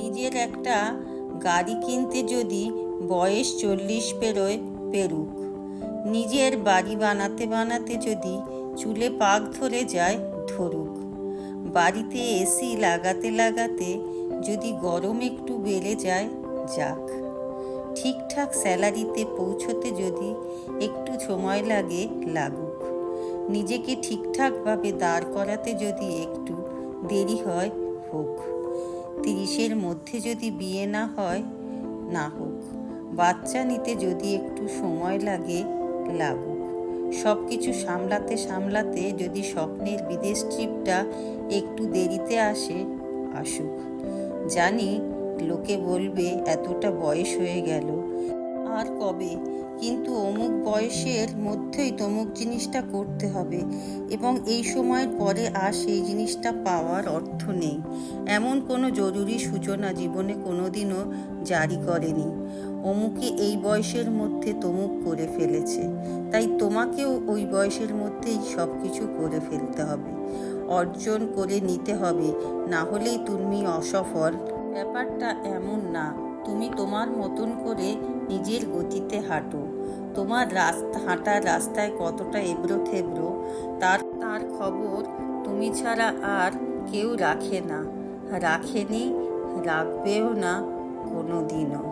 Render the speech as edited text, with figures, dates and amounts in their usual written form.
নিজের একটা গাড়ি কিনতে যদি বয়স 40 পেরুক, নিজের বাড়ি বানাতে বানাতে যদি চুলে পাক ধরে যায় ধরুক, বাড়িতে এসি লাগাতে লাগাতে যদি গরম একটু বেড়ে যায় যাক, ঠিকঠাক স্যালারিতে পৌঁছতে যদি একটু সময় লাগুক, নিজেকে ঠিকঠাকভাবে দাঁড় করাতে যদি একটু দেরি হয় হোক, 30-এর মধ্যে যদি বিয়ে না হয় না হোক, বাচ্চা নিতে যদি একটু সময় লাগুক, সব কিছু সামলাতে সামলাতে যদি স্বপ্নের বিদেশ ট্রিপটা একটু দেরিতে আসুক। জানি লোকে বলবে এতটা বয়স হয়ে গেল আর কবে, কিন্তু অমুক বয়সের মধ্যেই তমুক জিনিসটা করতে হবে এবং এই সময়ের পরে আর সেই জিনিসটা পাওয়ার অর্থ নেই, এমন কোনো জরুরি সূচনা জীবনে কোনোদিনও জারি করেনি। অমুকে এই বয়সের মধ্যে তমুক করে ফেলেছে, তাই তোমাকেও ওই বয়সের মধ্যেই সব কিছু করে ফেলতে হবে, অর্জন করে নিতে হবে, না হলেই তুমি অসফল। ব্যাপারটা এমন না, তুমি তোমার মতন করে নিজের গতিতে হাঁটো, তোমার হাঁটার রাস্তায় কতটা এবড়ো থেবড়ো তার খবর তুমি ছাড়া আর কেউ রাখেনি, রাখবেও না কোনো দিনও।